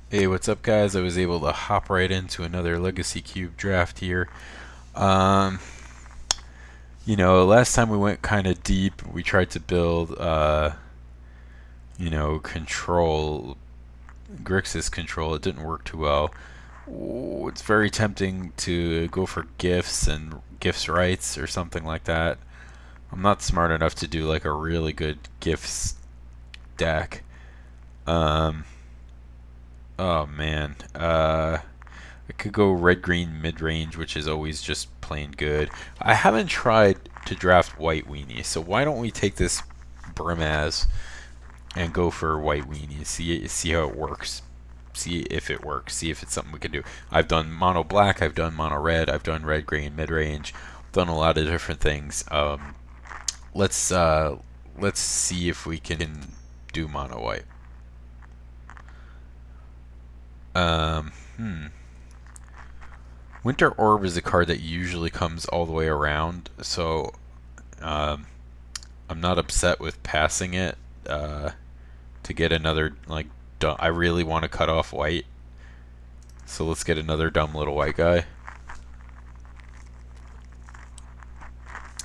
Hey, what's up, guys? I was able to hop right into another Legacy Cube draft here. Um, last time we went kind of deep. We tried to build, control, Grixis control. It didn't work too well. Ooh, it's very tempting to go for gifts and gifts rights or something like that. I'm not smart enough to do like a really good gifts deck. Um, oh man. I could go red green mid range, which is always just plain good. I haven't tried to draft white weenie, so why don't we take this Brimaz and go for white weenie? See how it works. See if it works. See if it's something we can do. I've done mono black. I've done mono red. I've done red green mid range. Done a lot of different things. Let's let's see if we can do mono white. Um, hmm. Winter Orb is a card that usually comes all the way around, so um, I'm not upset with passing it to get another, like, I really want to cut off white, so let's get another dumb little white guy.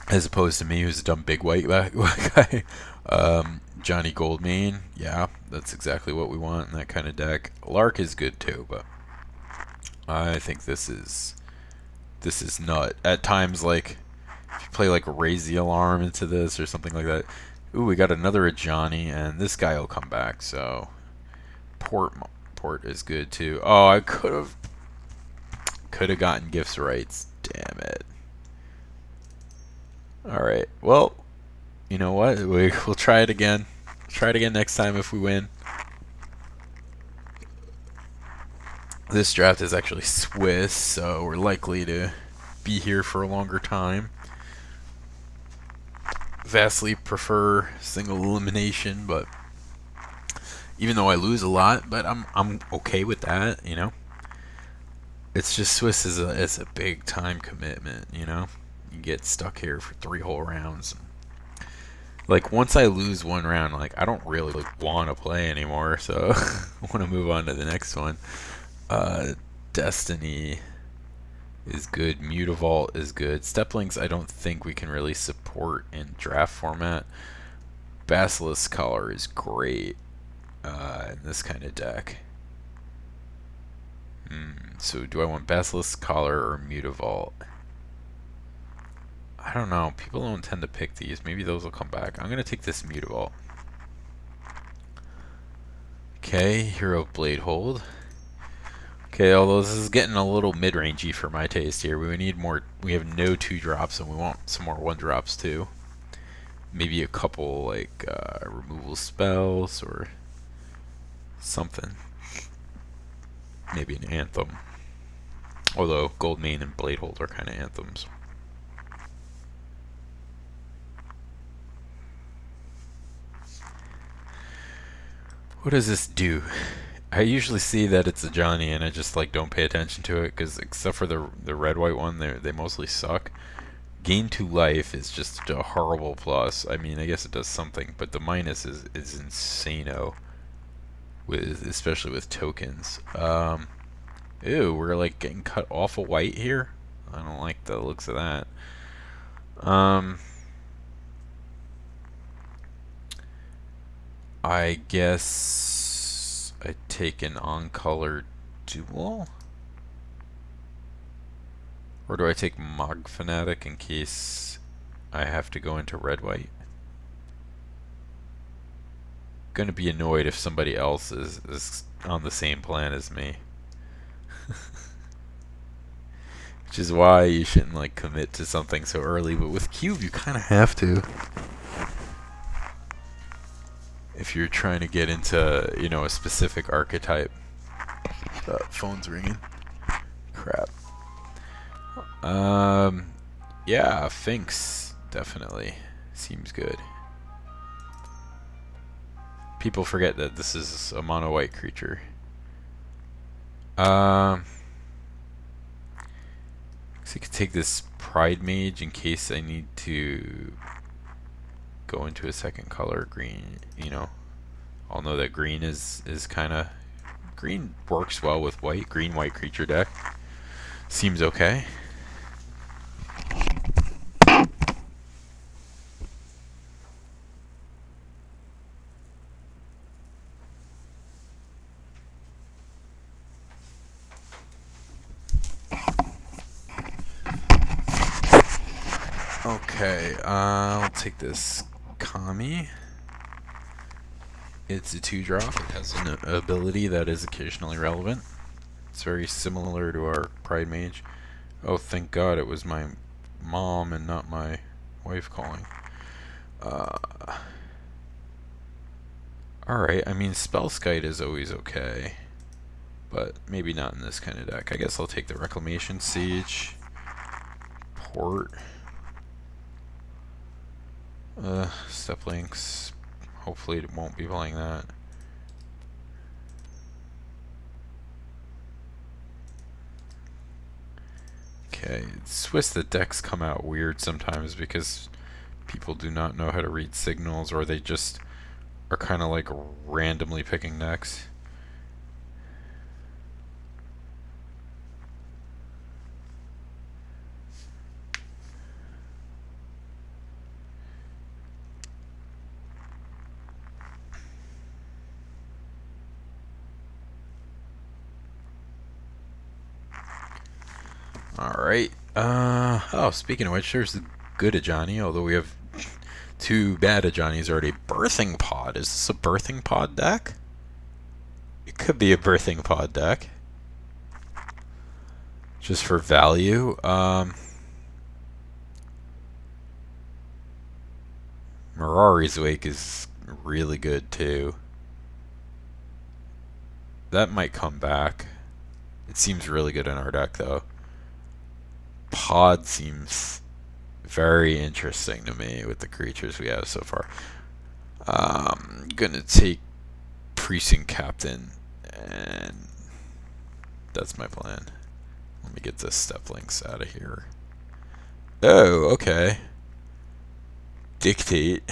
As opposed to me, who's a dumb big white guy. Johnny Goldmane, yeah, that's exactly what we want in that kind of deck. Lark is good too, but I think this is nut. At times, like, if you play like Raise the Alarm into this or something like that. Ooh, we got another Johnny, and this guy will come back, so Port is good too. Oh, I could have gotten gifts rights. Damn it. Alright, well, you know what? We'll try it again. Try it again next time if we win. This draft is actually Swiss, so we're likely to be here for a longer time. Vastly prefer single elimination, but even though I lose a lot, but I'm okay with that, you know. It's just Swiss is a big time commitment, you know. You get stuck here for 3 whole rounds. Like, once I lose one round, like, I don't really want to play anymore, so I want to move on to the next one. Destiny is good. Mutavault is good. Steplings I don't think we can really support in draft format. Basilisk Collar is great in this kind of deck. So do I want Basilisk Collar or Mutavault? I don't know. People don't tend to pick these. Maybe those will come back. I'm going to take this Mutavault. Okay, Hero Blade Hold. Okay, although this is getting a little mid-rangey for my taste here. We need more. We have no 2-drops, and we want some more 1-drops too. Maybe a couple like removal spells or something. Maybe an anthem. Although Goldmane and Bladehold are kind of anthems. What does this do? I usually see that it's a Johnny, and I just like don't pay attention to it because except for the red white one, they mostly suck. Gain 2 life is just a horrible plus. I mean, I guess it does something, but the minus is insano. With especially with tokens. Ew, we're like getting cut off a white here. I don't like the looks of that. I guess I take an on-color duel? Or do I take Mog Fanatic in case I have to go into red-white? Gonna be annoyed if somebody else is on the same plan as me. Which is why you shouldn't like commit to something so early, but with Cube you kinda have to. If you're trying to get into, you know, a specific archetype. Phone's ringing. Crap. Yeah, Finks definitely seems good. People forget that this is a mono white creature. So I could take this Pride Mage in case I need to go into a second color, green, you know. I'll know that green is kind of green works well with white. Green-white creature deck. Seems okay. Okay, I'll take this Kami. It's a 2-drop. It has an ability that is occasionally relevant. It's very similar to our Pride Mage. Oh, thank God it was my mom and not my wife calling. Alright, I mean, Spellskite is always okay. But maybe not in this kind of deck. I guess I'll take the Reclamation Siege. Port. Step Links. Hopefully it won't be playing that. Okay, Swiss, the decks come out weird sometimes because people do not know how to read signals, or they just are kind of like randomly picking decks. Alright. Oh, speaking of which, there's the good Ajani, although we have 2 bad Ajanis already. Birthing Pod. Is this a Birthing Pod deck? It could be a Birthing Pod deck. Just for value. Mirari's Wake is really good too. That might come back. It seems really good in our deck though. Pod seems very interesting to me with the creatures we have so far. I'm gonna take Precinct Captain, and that's my plan. Let me get the Step Links out of here. Oh, okay. Dictate.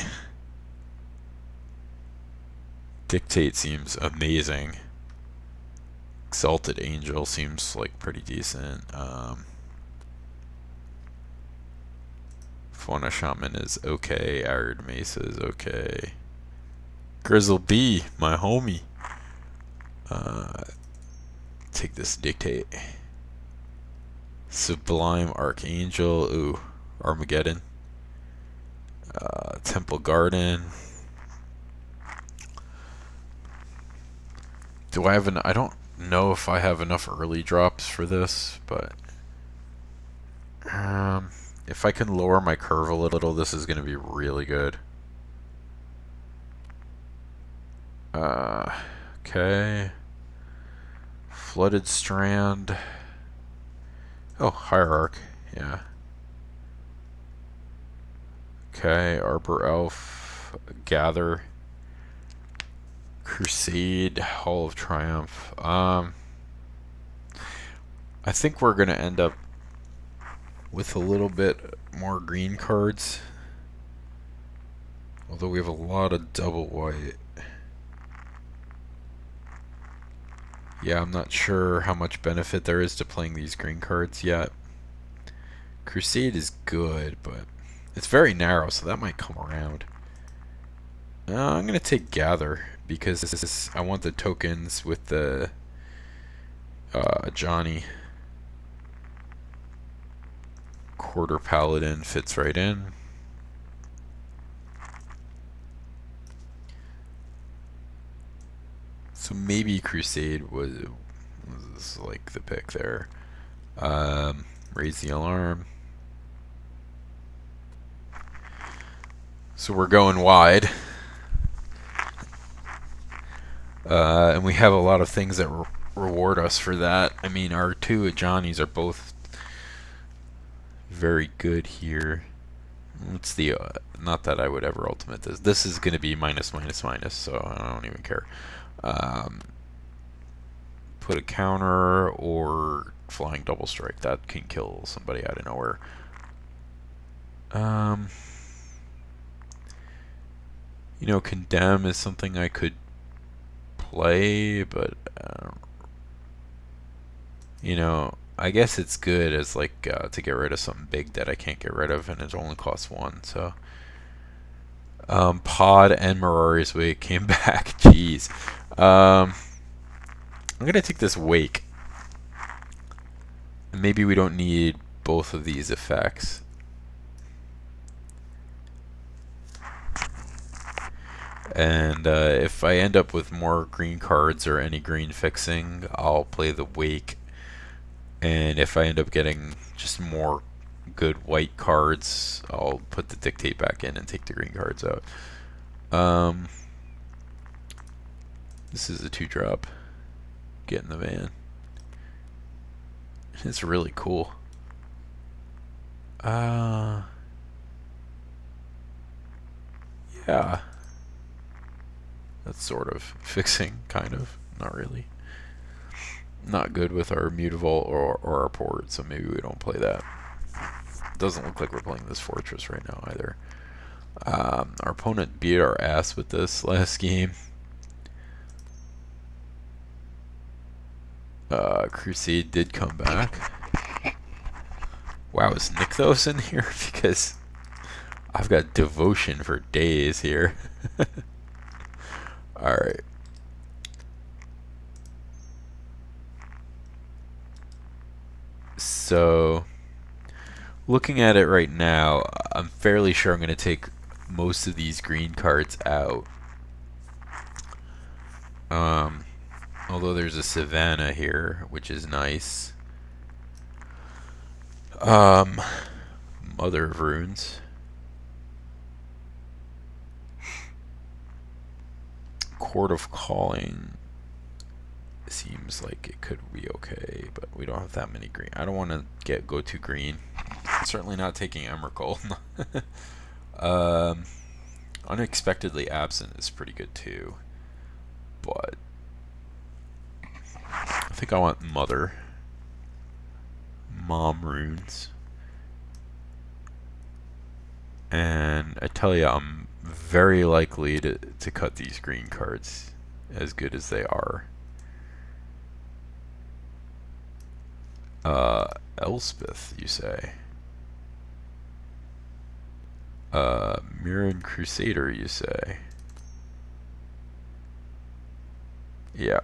Dictate seems amazing. Exalted Angel seems like pretty decent. Fauna Shaman is okay. Arid Mesa is okay. Grizzle B, my homie. Take this Dictate. Sublime Archangel. Ooh, Armageddon. Temple Garden. Do I have an... I don't know if I have enough early drops for this, but... if I can lower my curve a little, this is going to be really good. Okay. Flooded Strand. Oh, Hierarch. Yeah. Okay, Arbor Elf. Gather. Crusade. Hall of Triumph. I think we're going to end up with a little bit more green cards. Although we have a lot of double white. Yeah, I'm not sure how much benefit there is to playing these green cards yet. Crusade is good, but it's very narrow, so that might come around. I'm going to take Gather, because I want the tokens with the Johnny. Quarter Paladin fits right in. So maybe Crusade was like the pick there. Raise the alarm. So we're going wide. And we have a lot of things that reward us for that. I mean, our 2 Johnnies are both very good here. What's the... not that I would ever ultimate this. This is going to be minus, minus, minus, so I don't even care. Put a counter or flying double strike. That can kill somebody out of nowhere. You know, Condemn is something I could play, but I don't You know, I guess it's good as like to get rid of something big that I can't get rid of, and it only costs one. So, Pod and Mirari's Wake came back. Jeez. I'm gonna take this Wake. Maybe we don't need both of these effects. And if I end up with more green cards or any green fixing, I'll play the Wake. And if I end up getting just more good white cards, I'll put the Dictate back in and take the green cards out. This is a 2-drop. Get in the van. It's really cool. Yeah. That's sort of fixing, kind of. Not really. Not good with our Mutavault or our port, so maybe we don't play that. Doesn't look like we're playing this Fortress right now either. Our opponent beat our ass with this last game. Crusade did come back. Wow, is Nykthos in here? Because I've got Devotion for days here. Alright. So, looking at it right now, I'm fairly sure I'm going to take most of these green cards out. Although there's a Savannah here, which is nice. Mother of Runes. Court of Calling seems like it could be okay, but we don't have that many green. I don't want to go too green. Certainly not taking Emrakul. Unexpectedly Absent is pretty good too, but I think I want Mom Runes. And I tell you, I'm very likely to cut these green cards, as good as they are. Elspeth, you say? Mirran Crusader, you say? Yeah.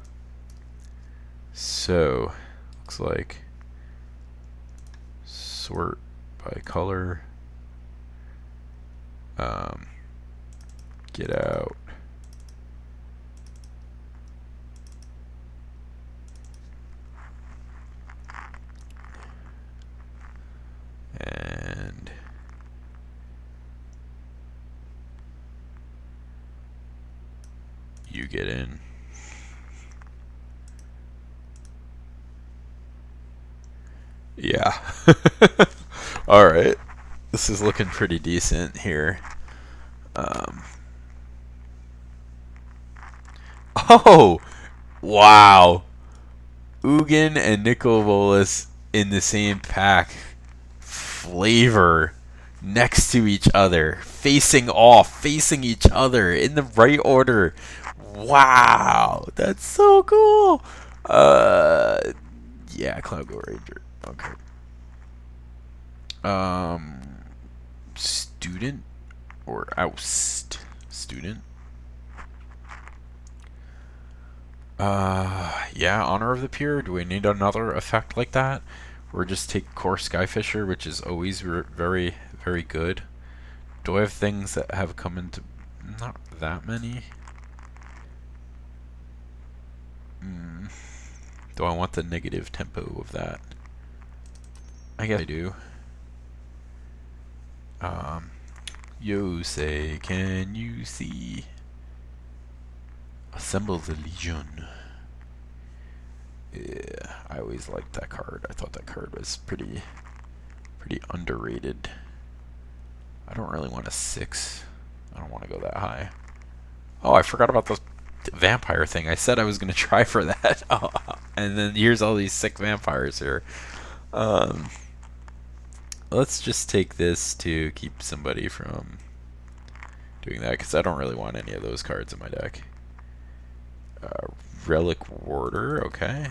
So, looks like sort by color. Get out. And you get in. Yeah. Alright. This is looking pretty decent here. Oh! Wow! Ugin and Nicol in the same pack. Flavor. Next to each other. Facing off. Facing each other. In the right order. Wow! That's so cool! Yeah, Cloud Go Ranger. Okay. Student or Oust? Student? Yeah, Honor of the Pure. Do we need another effect like that? Or just take Core Skyfisher, which is always very, very good. Do I have things that have come into... Not that many. Do I want the negative tempo of that? I guess I do. Yosei, can you see? Assemble the Legion. Yeah, I always liked that card. I thought that card was pretty underrated. I don't really want a 6. I don't want to go that high. Oh, I forgot about the vampire thing. I said I was going to try for that. Oh, and then here's all these sick vampires here. Let's just take this to keep somebody from doing that, because I don't really want any of those cards in my deck. Relic Warder, okay.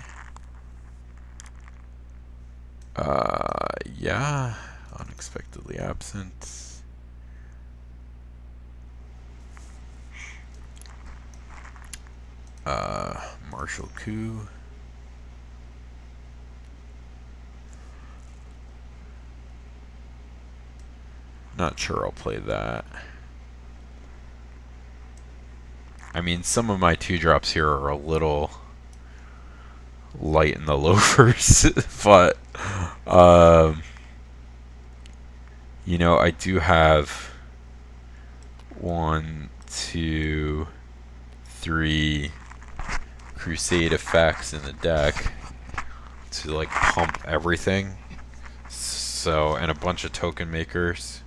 Yeah, unexpectedly absent. Martial coup. Not sure I'll play that. I mean, some of my 2-drops here are a little light in the loafers, but you know, I do have 1, 2, 3 Crusade effects in the deck to like pump everything. So, and a bunch of token makers.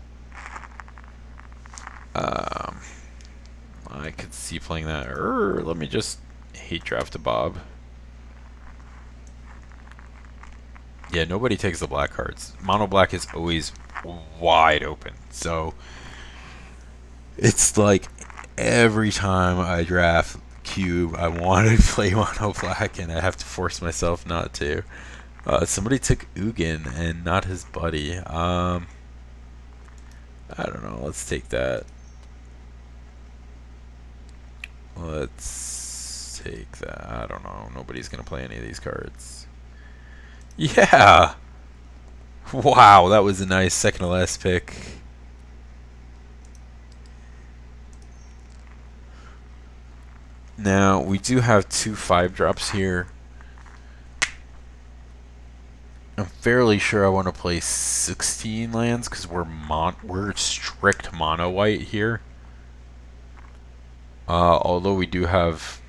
I could see playing that. Let me just hate draft a Bob. Yeah, nobody takes the black cards. Mono black is always wide open. So it's like every time I draft cube, I want to play mono black, and I have to force myself not to. Somebody took Ugin and not his buddy. I don't know. Let's take that. Let's take that. I don't know. Nobody's gonna play any of these cards. Yeah. Wow, that was a nice second to last pick. Now we do have 2 5-drops here. I'm fairly sure I want to play 16 lands because we're strict mono white here. Although we do have,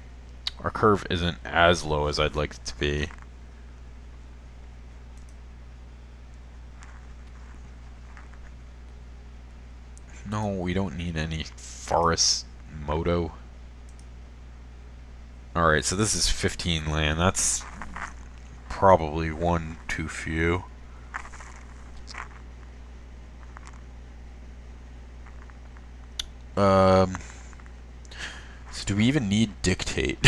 our curve isn't as low as I'd like it to be. No, we don't need any forest moto. Alright, so this is 15 land. That's probably one too few. So do we even need dictate?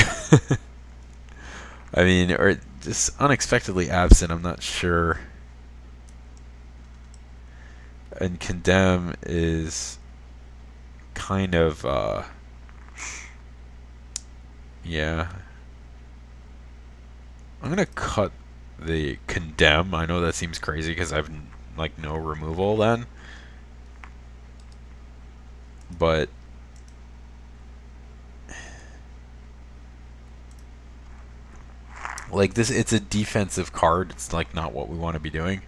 I mean, or just unexpectedly absent, I'm not sure. And condemn is kind of yeah. I'm gonna cut the condemn. I know that seems crazy because I've like no removal then, but like this, it's a defensive card. It's like not what we want to be doing.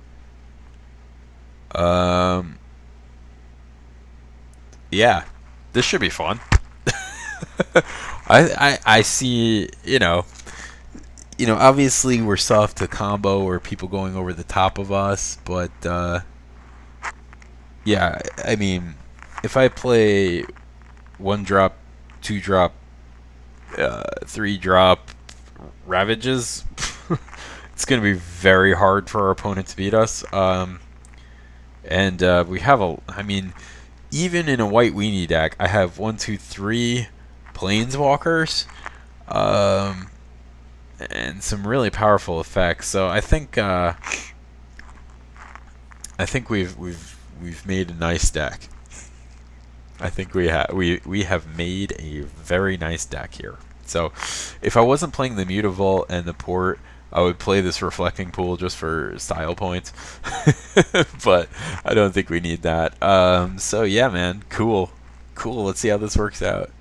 Yeah, this should be fun. I see, you know, obviously we're soft to combo or people going over the top of us, but yeah, I mean, if I play 1-drop, 2-drop, 3-drop Ravages, it's going to be very hard for our opponent to beat us. And we have I mean, even in a white weenie deck, I have 1, 2, 3 Planeswalkers, and some really powerful effects. So I think we've made a nice deck. I think we have made a very nice deck here. So if I wasn't playing the Mutavault and the Port, I would play this Reflecting Pool just for style points. But I don't think we need that. So yeah, man, cool. Let's see how this works out.